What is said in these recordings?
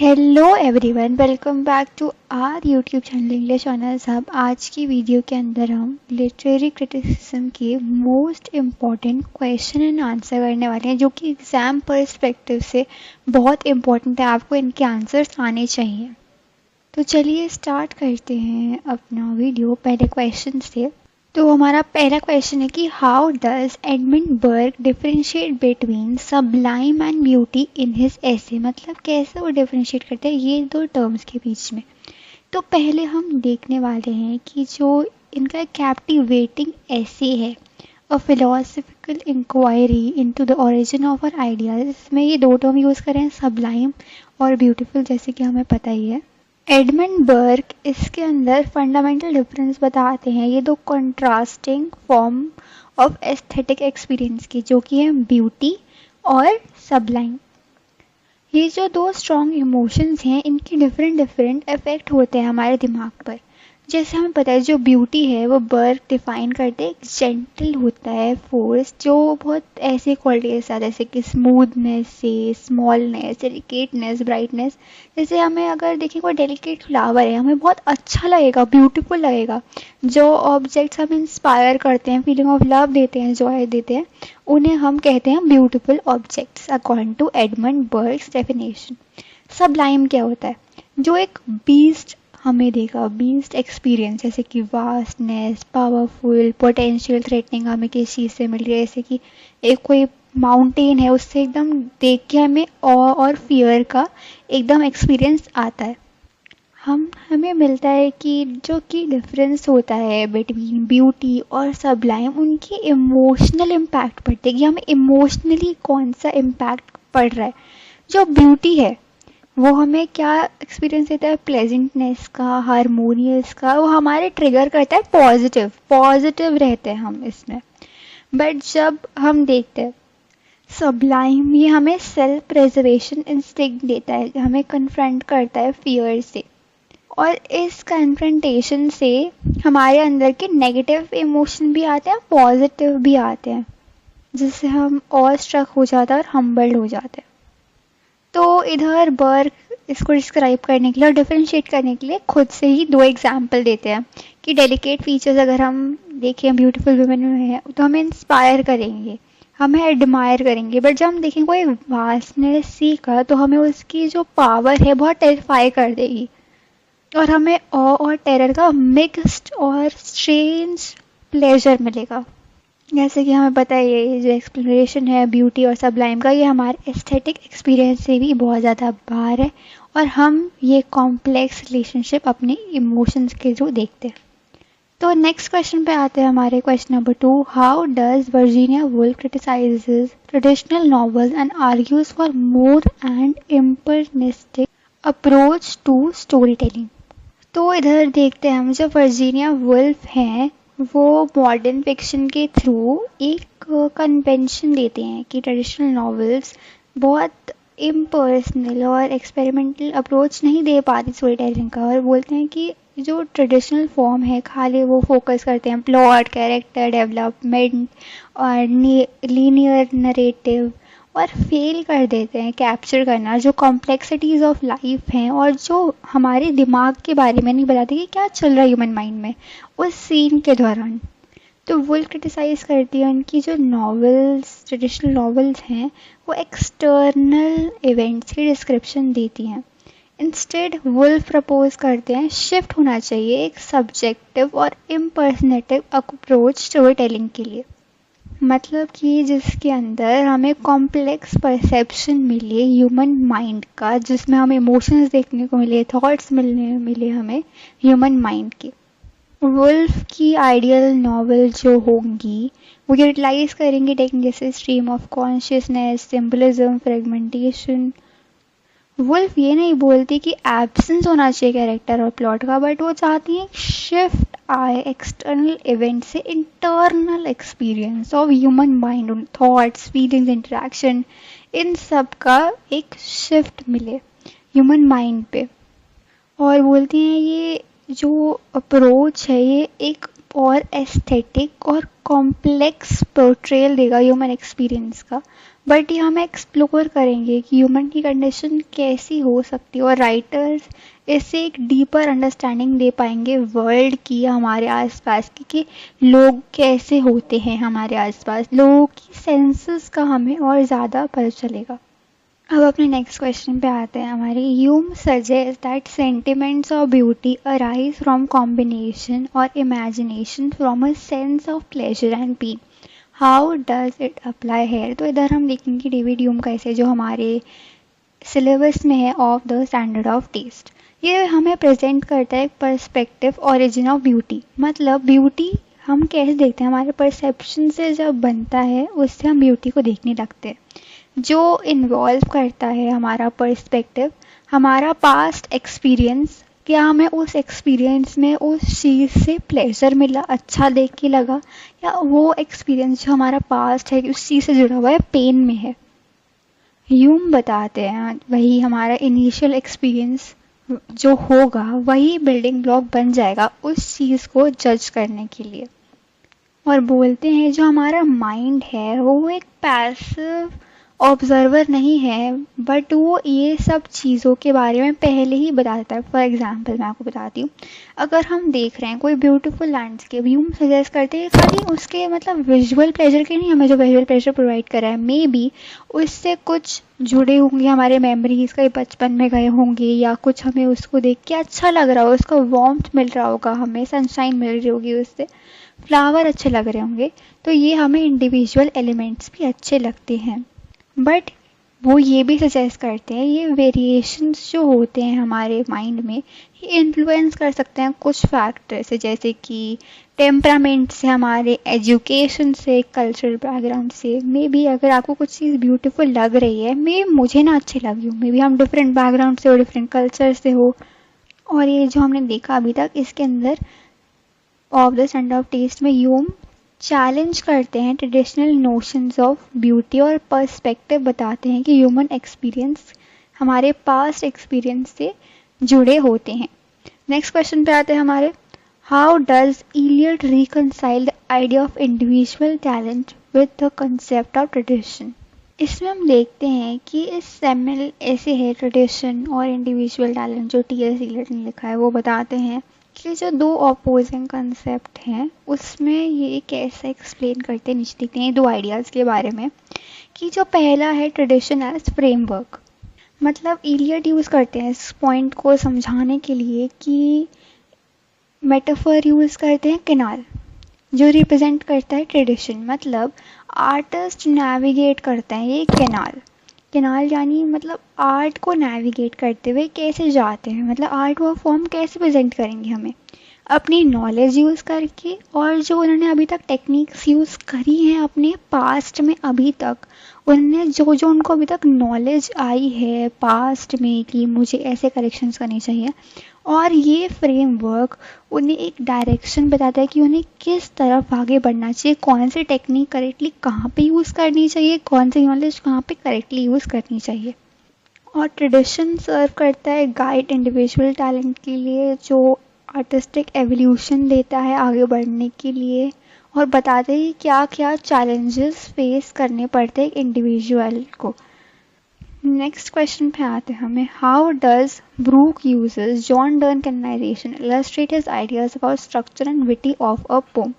Hello everyone, welcome back to our YouTube channel English honours hub. आज की video के अंदर हम लिटरेरी क्रिटिसिज्म के most important question and answer करने वाले हैं, जो कि एग्ज़ाम पर्सपेक्टिव से बहुत इम्पॉर्टेंट है। आपको इनके आंसर्स आने चाहिए। तो चलिए स्टार्ट करते हैं अपना वीडियो पहले क्वेश्चन से। तो हमारा पहला क्वेश्चन है कि how does Edmund Burke differentiate between sublime and beauty in his essay. मतलब कैसे वो डिफरेंशिएट करते हैं ये दो टर्म्स के बीच में। तो पहले हम देखने वाले हैं कि जो इनका कैप्टिवेटिंग एसे है, a philosophical inquiry into the origin of our ideas, इसमें ये दो टर्म यूज़ करें, सबलाइम और ब्यूटीफुल, जैसे कि हमें पता ही है। एडमंड बर्ग इसके अंदर फंडामेंटल डिफरेंस बताते हैं ये दो contrasting form of aesthetic experience की, जो कि है ब्यूटी और सबलाइम। ये जो दो स्ट्रॉन्ग इमोशंस हैं, इनके डिफरेंट डिफरेंट इफेक्ट होते हैं हमारे दिमाग पर। जैसे हमें पता है जो ब्यूटी है वो बर्ग डिफाइन करते हैं, एक जेंटल होता है फोर्स, जो बहुत ऐसे क्वालिटी के साथ, जैसे कि स्मूथनेस से स्मॉलनेस, डेलिकेटनेस, ब्राइटनेस। जैसे हमें अगर देखिए कोई डेलिकेट फ्लावर है, हमें बहुत अच्छा लगेगा, ब्यूटीफुल लगेगा। जो ऑब्जेक्ट्स हमें इंस्पायर करते हैं, फीलिंग ऑफ लव देते हैं, जॉय देते हैं, उन्हें हम कहते हैं beautiful objects according to Edmund Burke's definition. Sublime क्या होता है? जो एक बीस्ट हमें देगा, बीस्ट एक्सपीरियंस, जैसे कि वास्टनेस, पावरफुल, पोटेंशियल, थ्रेटनिंग हमें किस चीज़ से मिल रही है। जैसे कि एक कोई माउंटेन है, उससे एकदम देख के हमें ऑ और फियर का एकदम एक्सपीरियंस आता है। हमें मिलता है कि जो कि डिफरेंस होता है बिटवीन ब्यूटी और सबलाइम, उनकी इमोशनल इम्पैक्ट पड़ते हैं कि हमें इमोशनली कौन सा इम्पैक्ट पड़ रहा है। जो ब्यूटी है वो हमें क्या एक्सपीरियंस देता है? प्लेजेंटनेस का, हारमोनियस का। वो हमारे ट्रिगर करता है पॉजिटिव, पॉजिटिव रहते हैं हम इसमें। बट जब हम देखते हैं सबलाइम, ये हमें सेल्फ प्रेजर्वेशन इंस्टिंक्ट देता है, हमें कन्फ्रंट करता है फियर से, और इस कन्फ्रंटेशन से हमारे अंदर के नेगेटिव इमोशन भी आते हैं, पॉजिटिव भी आते हैं, जिससे हम और स्ट्रक हो जाते हैं और हम्बल्ड हो जाते हैं। तो इधर बर्ग इसको डिस्क्राइब करने के लिए और डिफरेंशिएट करने के लिए खुद से ही दो एग्जाम्पल देते हैं कि डेलिकेट फीचर्स अगर हम देखें ब्यूटीफुल वुमेन में है तो हमें इंस्पायर करेंगे, हमें एडमायर करेंगे। बट जब हम देखें कोई वास्टनेस सी का, तो हमें उसकी जो पावर है बहुत टेरिफाई कर देगी, और हमें ऑ और टेरर का मिक्स्ड और स्ट्रेंज प्लेजर मिलेगा। जैसे कि हमें पता है ये जो एक्सप्लोरेशन है ब्यूटी और सबलाइम का, ये हमारे एस्थेटिक एक्सपीरियंस से भी बहुत ज़्यादा बाहर है, और हम ये कॉम्प्लेक्स रिलेशनशिप अपने इमोशंस के थ्रू देखते हैं। तो नेक्स्ट क्वेश्चन पे आते हैं हमारे question number 2। How does Virginia Woolf criticizes traditional novels and argues for more and impressionistic approach to storytelling. तो इधर देखते हैं हम, जो वर्जीनिया वुल्फ हैं वो मॉडर्न फिक्शन के थ्रू एक कन्वेंशन देते हैं कि ट्रेडिशनल नॉवेल्स बहुत इम्पर्सनल और एक्सपेरिमेंटल अप्रोच नहीं दे पाती स्टोरी टेलिंग का, और बोलते हैं कि जो ट्रेडिशनल फॉर्म है खाली वो फोकस करते हैं प्लॉट, कैरेक्टर डेवलपमेंट और लीनियर नरेटिव, और फेल कर देते हैं कैप्चर करना जो कॉम्प्लेक्सिटीज़ ऑफ लाइफ हैं, और जो हमारे दिमाग के बारे में नहीं बताते कि क्या चल रहा है ह्यूमन माइंड में उस सीन के दौरान। तो वुल्फ क्रिटिसाइज़ करती है उनकी जो नॉवेल्स, ट्रेडिशनल नॉवेल्स हैं, वो एक्सटर्नल इवेंट्स की डिस्क्रिप्शन देती हैं। इंस्टेड वुल्फ प्रपोज करते हैं शिफ्ट होना चाहिए एक सब्जेक्टिव और इम्पर्सनेटिव अप्रोच स्टोरी टेलिंग के लिए। मतलब कि जिसके अंदर हमें कॉम्प्लेक्स परसेप्शन मिले ह्यूमन माइंड का, जिसमें हमें इमोशंस देखने को मिले, थॉट्स मिले हमें ह्यूमन माइंड के। वुल्फ की आइडियल नॉवेल जो होंगी वो यूटिलाइज करेंगे टेक्निक जैसे stream of consciousness, symbolism, fragmentation. Woolf ये नहीं बोलती कि एब्सेंस होना चाहिए कैरेक्टर और प्लॉट का, बट वो चाहती हैं शिफ्ट आए एक्सटर्नल इवेंट से internal experience of human mind, thoughts, feelings, interaction, इन सब का एक शिफ्ट मिले ह्यूमन माइंड पे। और बोलती हैं ये जो अप्रोच है ये एक और एस्थेटिक और कॉम्प्लेक्स पोर्ट्रेयल देगा ह्यूमन एक्सपीरियंस का, बट ये हमें एक्सप्लोर करेंगे कि ह्यूमन की कंडीशन कैसी हो सकती है, और राइटर्स इससे एक डीपर अंडरस्टैंडिंग दे पाएंगे वर्ल्ड की, हमारे आसपास की, कि लोग कैसे होते हैं हमारे आसपास, लोगों की सेंसेस का हमें और ज़्यादा पता चलेगा। अब अपने नेक्स्ट क्वेश्चन पे आते हैं हमारे। Hume suggest that sentiments of beauty arise from combination और imagination from a sense of pleasure and pain, how does it apply here. तो इधर हम देखेंगे डेविड ह्यूम कैसे, जो हमारे सिलेबस में है of the standard of taste, ये हमें प्रेजेंट करता है पर्सपेक्टिव ओरिजिन ऑफ ब्यूटी। मतलब ब्यूटी हम कैसे देखते हैं, हमारे परसेप्शन से जब बनता है उससे हम ब्यूटी को देखने लगते हैं। जो इन्वॉल्व करता है हमारा पर्सपेक्टिव, हमारा पास्ट एक्सपीरियंस, क्या हमें उस एक्सपीरियंस में उस चीज़ से प्लेजर मिला, अच्छा देख के लगा, या वो एक्सपीरियंस जो हमारा पास्ट है उस चीज़ से जुड़ा हुआ है पेन में है। ह्यूम बताते हैं वही हमारा इनिशियल एक्सपीरियंस जो होगा वही बिल्डिंग ब्लॉक बन जाएगा उस चीज़ को जज करने के लिए। और बोलते हैं जो हमारा माइंड है वो एक पैसिव ऑब्जर्वर नहीं है, बट वो ये सब चीज़ों के बारे में पहले ही बता देता है। फॉर एग्जांपल मैं आपको बताती हूँ, अगर हम देख रहे हैं कोई ब्यूटीफुल लैंडस्केप, ह्यूम सजेस्ट करते हैं खाली उसके मतलब विजुअल प्लेजर के नहीं, हमें जो विजुअल प्लेजर प्रोवाइड करा है मे बी उससे कुछ जुड़े होंगे हमारे मेमोरीज, कहीं बचपन में गए होंगे, या कुछ हमें उसको देख के अच्छा लग रहा हो, उसका वार्मथ मिल रहा होगा, हमें सनशाइन मिल रही होगी उससे, फ्लावर अच्छे लग रहे होंगे, तो ये हमें इंडिविजुअल एलिमेंट्स भी अच्छे लगते हैं। बट वो ये भी सजेस्ट करते हैं ये वेरिएशंस जो होते हैं हमारे माइंड में, ये इन्फ्लुएंस कर सकते हैं कुछ फैक्टर से, जैसे कि टेम्परामेंट से, हमारे एजुकेशन से, कल्चरल बैकग्राउंड से। मे बी अगर आपको कुछ चीज़ ब्यूटीफुल लग रही है, मे मुझे ना अच्छी लगी हो, मे बी हम डिफरेंट बैकग्राउंड से हो, डिफरेंट कल्चर से हो। और ये जो हमने देखा अभी तक इसके अंदर of the standard of taste में ह्यूम चैलेंज करते हैं ट्रेडिशनल नोशंस ऑफ ब्यूटी, और पर्सपेक्टिव बताते हैं कि ह्यूमन एक्सपीरियंस हमारे पास्ट एक्सपीरियंस से जुड़े होते हैं। नेक्स्ट क्वेश्चन पे आते हैं हमारे। How does Eliot reconcile the idea of individual talent with the concept of tradition. इसमें हम देखते हैं कि इस सेमिनल ऐसे है ट्रेडिशन और इंडिविजुअल टैलेंट, जो टी.एस. इलियट ने लिखा है, वो बताते हैं कि जो दो ऑपोजिंग कंसेप्ट हैं उसमें ये कैसे एक्सप्लेन करते हैं, नीचे देखते हैं दो आइडियाज़ के बारे में। कि जो पहला है ट्रेडिशन एज फ्रेमवर्क, मतलब इलियट यूज़ करते हैं इस पॉइंट को समझाने के लिए कि मेटाफर यूज़ करते हैं किनाल, जो रिप्रेजेंट करता है ट्रेडिशन। मतलब आर्टिस्ट नेविगेट करता है ये कैनाल यानी मतलब आर्ट को नेविगेट करते हुए कैसे जाते हैं, मतलब आर्ट वो फॉर्म कैसे प्रेजेंट करेंगे हमें अपनी नॉलेज यूज़ करके, और जो उन्होंने अभी तक टेक्निक्स यूज़ करी हैं अपने पास्ट में, अभी तक उन्होंने जो जो उनको अभी तक नॉलेज आई है पास्ट में कि मुझे ऐसे करेक्शंस करने चाहिए, और ये फ्रेमवर्क उन्हें एक डायरेक्शन बताता है कि उन्हें किस तरफ आगे बढ़ना चाहिए, कौन सी टेक्निक करेक्टली कहाँ पे यूज़ करनी चाहिए, कौन सी नॉलेज कहाँ पे करेक्टली यूज़ करनी चाहिए। और ट्रेडिशन सर्व करता है गाइड इंडिविजुअल टैलेंट के लिए, जो आर्टिस्टिक एवोल्यूशन देता है आगे बढ़ने के लिए, और बताते हैं क्या क्या चैलेंजेस फेस करने पड़ते हैं इंडिविजुअल को। नेक्स्ट क्वेश्चन पे आते हैं हमें। How does Brooks uses John Donne canonization illustrate his ideas about structure and witty of a poem.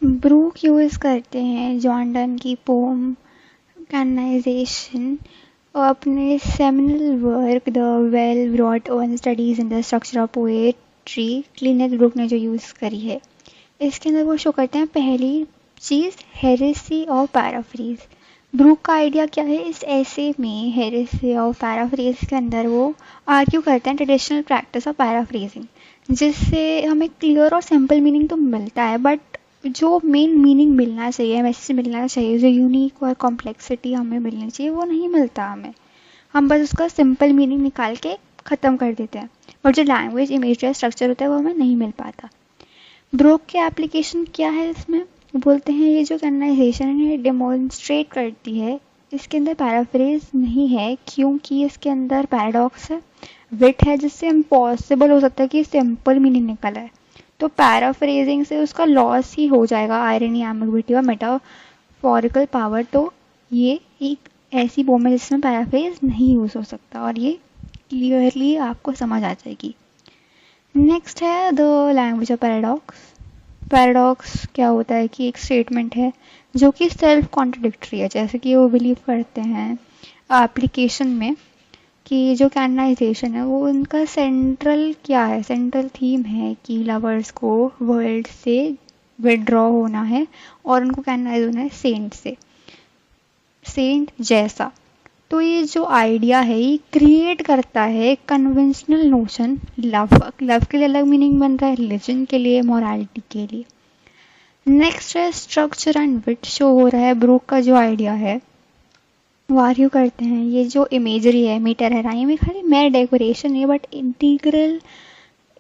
Brooks use करते हैं जॉन डर्न की पोम कैननाइजेशन अपने seminal work the well wrought urn studies in the structure of poetry, Cleanth Brooks ने जो use करी है। इसके अंदर वो शो करते हैं पहली चीज़ हेरेसी और पैराफ्रीज। ब्रूक का आइडिया क्या है इस ऐसे में, हेरेसी और पैराफ्रेज के अंदर वो आर्ग्यू करते हैं ट्रेडिशनल प्रैक्टिस ऑफ पैराफ्रेजिंग, जिससे हमें क्लियर और सिंपल मीनिंग तो मिलता है, बट जो मेन मीनिंग मिलना चाहिए, मैसेज मिलना चाहिए, जो यूनिक और कॉम्प्लेक्सिटी हमें मिलनी चाहिए, वो नहीं मिलता हमें। हम बस उसका सिंपल मीनिंग निकाल के ख़त्म कर देते हैं, बट जो लैंग्वेज इमेज स्ट्रक्चर होता है वो हमें नहीं मिल पाता। ब्रूक की एप्लीकेशन क्या है इसमें, बोलते हैं ये जो कैननाइजेशन है डेमोन्स्ट्रेट करती है, इसके अंदर पैराफ्रेज नहीं है क्योंकि इसके अंदर पैराडॉक्स है, विट है, जिससे इम्पॉसिबल हो सकता है कि सिंपल मीनिंग निकल आए। तो पैराफ्रेजिंग से उसका लॉस ही हो जाएगा, आयरनी, एम्बिग्विटी और मेटाफोरिकल पावर। तो ये एक ऐसी पोम है जिसमें पैराफ्रेज नहीं यूज़ हो सकता, और ये क्लियरली आपको समझ आ जाएगी। नेक्स्ट है the language of paradox. Paradox क्या होता है कि एक स्टेटमेंट है जो कि सेल्फ कॉन्ट्रडिक्टरी है, जैसे कि वो बिलीव करते हैं एप्लीकेशन में कि जो कैननाइजेशन है वो उनका सेंट्रल क्या है, सेंट्रल थीम है कि लवर्स को वर्ल्ड से विड्रॉ होना है और उनको कैननाइज होना है सेंट से, सेंट जैसा। तो ये जो आइडिया है ये क्रिएट करता है कन्वेंशनल नोशन, लव के लिए अलग मीनिंग बन रहा है, रिलीजन के लिए, मोरालिटी के लिए। नेक्स्ट है स्ट्रक्चर एंड विट शो हो रहा है। ब्रूक का जो आइडिया है वो आर्ग्यू करते हैं ये जो इमेजरी है, मीटर है, राइम है, खाली मेयर डेकोरेशन है, बट इंटीग्रल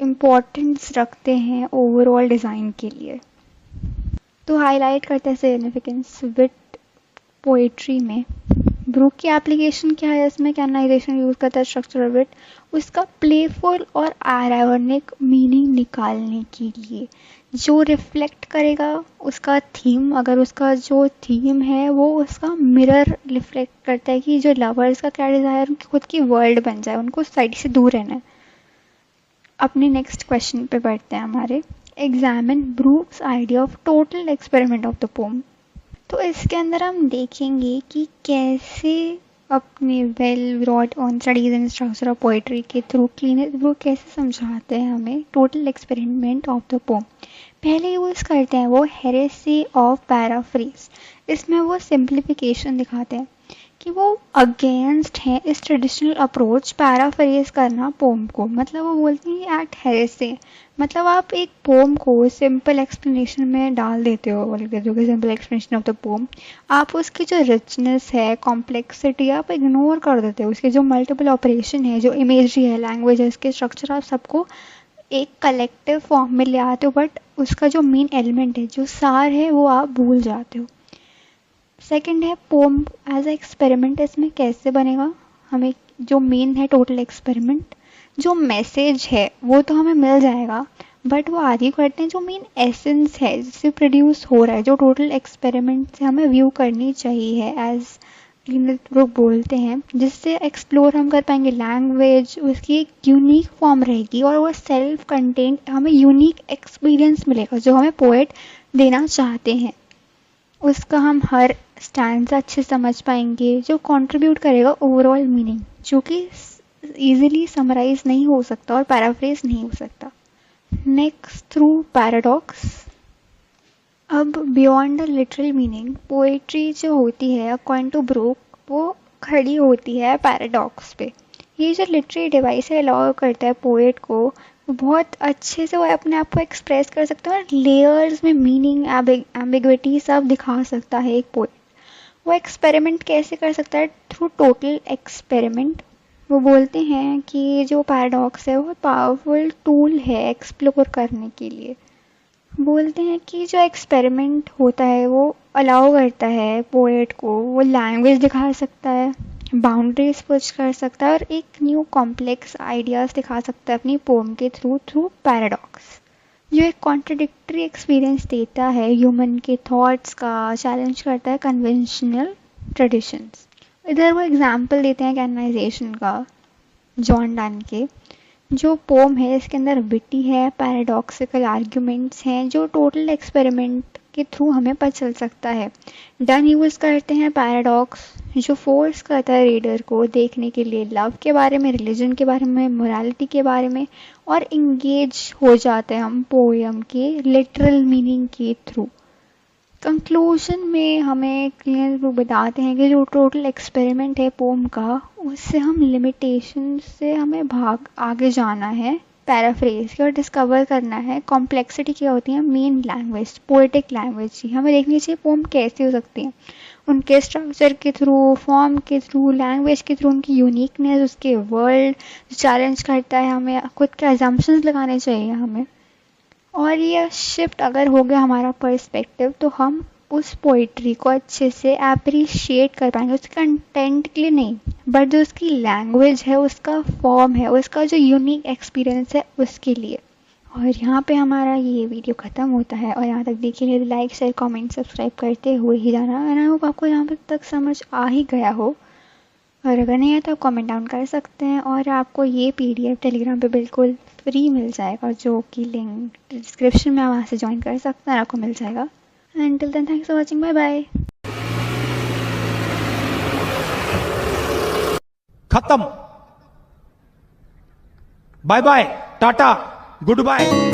इम्पोर्टेंस रखते हैं ओवरऑल डिज़ाइन के लिए। तो हाईलाइट करते हैं सिग्निफिकेंस विट पोएट्री में। ब्रूक की एप्लीकेशन क्या है, इसमें कैननाइजेशन यूज़ करता है स्ट्रक्चर ऑफ विट उसका प्लेफुल और आयरनिक मीनिंग निकालने के लिए, जो रिफ्लेक्ट करेगा उसका थीम। अगर उसका जो थीम है वो उसका मिरर रिफ्लेक्ट करता है कि जो लवर्स का क्या डिज़ायर, उनकी खुद की वर्ल्ड बन जाए, उनको सोसाइटी से दूर रहना है। अपने नेक्स्ट क्वेश्चन पे बढ़ते हैं हमारे। Examine Brooks idea of total experiment of the poem. तो इसके अंदर हम देखेंगे कि कैसे अपने well wrought urn studies and structure of poetry के थ्रू क्लीनर वो कैसे समझाते हैं हमें total experiment of the poem. पहले यूज़ करते हैं वो हेरेसी ऑफ पैराफ्रेज। इसमें वो सिंप्लीफिकेशन दिखाते हैं कि वो अगेंस्ट हैं इस ट्रेडिशनल अप्रोच पैराफ्रेज करना पोम को। मतलब वो बोलते हैं एक्ट हेरेसी, मतलब आप एक पोम को सिंपल एक्सप्लेनेशन में डाल देते हो, बोल देते हो कि simple explanation of the pome. आप उसकी जो रिचनेस है, कॉम्प्लेक्सिटी आप इग्नोर कर देते हो। उसके जो मल्टीपल ऑपरेशन है, जो इमेजरी है, लैंग्वेज है, इसके स्ट्रक्चर, आप सबको एक कलेक्टिव फॉर्म में ले आते हो, बट उसका जो मेन एलिमेंट है, जो सार है, वो आप भूल जाते हो। सेकंड है पोम एज ए एक्सपेरिमेंट। इसमें कैसे बनेगा, हमें जो मेन है टोटल एक्सपेरिमेंट, जो मैसेज है वो तो हमें मिल जाएगा, बट वो आर्ग्यू करते हैं जो मेन एसेंस है जिससे प्रोड्यूस हो रहा है, जो टोटल एक्सपेरिमेंट से हमें व्यू करनी चाहिए एज लोग बोलते हैं, जिससे एक्सप्लोर हम कर पाएंगे लैंग्वेज, उसकी एक यूनिक फॉर्म रहेगी और वो सेल्फ कंटेंट, हमें यूनिक एक्सपीरियंस मिलेगा जो हमें पोएट देना चाहते हैं। उसका हम हर स्टैंड अच्छे समझ पाएंगे, जो कंट्रीब्यूट करेगा ओवरऑल मीनिंग, जो कि ईजिली समराइज नहीं हो सकता और पैराफ्रेज नहीं हो सकता। Next through paradox. अब beyond the literal meaning, poetry जो होती है अकॉर्डिंग टू ब्रूक वो खड़ी होती है पैराडॉक्स पे। ये जो लिटरेरी डिवाइस है अलाउ करता है पोएट को बहुत अच्छे से वो अपने आप को एक्सप्रेस कर सकता है और लेयर्स में मीनिंग, एम्बिग्विटी सब दिखा सकता है एक पोएट। वो एक्सपेरिमेंट कैसे कर सकता है, थ्रू टोटल एक्सपेरिमेंट। वो बोलते हैं कि जो पैराडॉक्स है वो पावरफुल टूल है एक्सप्लोर करने के लिए। बोलते हैं कि जो एक्सपेरिमेंट होता है वो अलाउ करता है पोएट को, वो लैंग्वेज दिखा सकता है, बाउंड्रीज पुश कर सकता है और एक न्यू कॉम्प्लेक्स आइडियाज़ दिखा सकता है अपनी पोम के थ्रू पैराडॉक्स, जो एक कॉन्ट्रडिक्टरी एक्सपीरियंस देता है ह्यूमन के थॉट्स का, चैलेंज करता है कन्वेंशनल ट्रेडिशंस। इधर वो एग्जाम्पल देते हैं कैननाइजेशन का, जॉन डन के। जो पोम है इसके अंदर विटी है, पैराडॉक्सिकल आर्ग्यूमेंट्स हैं, जो टोटल एक्सपेरिमेंट के थ्रू हमें पता चल सकता है। डन यूज़ करते हैं पैराडॉक्स, जो फोर्स करता है रीडर को देखने के लिए लव के बारे में, रिलीजन के बारे में, मोरालिटी के बारे में, और इंगेज हो जाते हैं हम पोएम के लिटरल मीनिंग के थ्रू। कंक्लूजन में हमें क्लियर बताते हैं कि जो टोटल एक्सपेरिमेंट है पोम का, उससे हम लिमिटेशन से हमें आगे जाना है पैराफ्रेज की और डिस्कवर करना है कॉम्प्लेक्सिटी क्या होती है मेन लैंग्वेज, पोएटिक लैंग्वेज की। हमें देखनी चाहिए पोम कैसे हो सकती है, उनके स्ट्रक्चर के थ्रू, फॉर्म के थ्रू, लैंग्वेज के थ्रू, उनकी यूनिकनेस, उसके वर्ल्ड चैलेंज करता है, हमें खुद के अजम्पशंस लगाने चाहिए हमें। और ये शिफ्ट अगर हो गया हमारा पर्सपेक्टिव तो हम उस पोइट्री को अच्छे से अप्रिशिएट कर पाएंगे, उसके कंटेंट के लिए नहीं, बट जो उसकी लैंग्वेज है, उसका फॉर्म है, उसका जो यूनिक एक्सपीरियंस है, उसके लिए। और यहाँ पे हमारा ये वीडियो ख़त्म होता है। और यहाँ तक देखिए, लाइक शेयर कमेंट सब्सक्राइब करते हुए ही जाना। एंड आई होप आपको यहाँ तक समझ आ ही गया हो। और अगर नहीं है तो आप कमेंट डाउन कर सकते हैं। और आपको ये PDF टेलीग्राम पे बिल्कुल फ्री मिल जाएगा, जो कि लिंक डिस्क्रिप्शन में, आप वहाँ से ज्वाइन कर सकते हैं, आपको मिल जाएगा। And till then, thanks for watching, bye bye. खत्म। Bye bye, tata, good bye.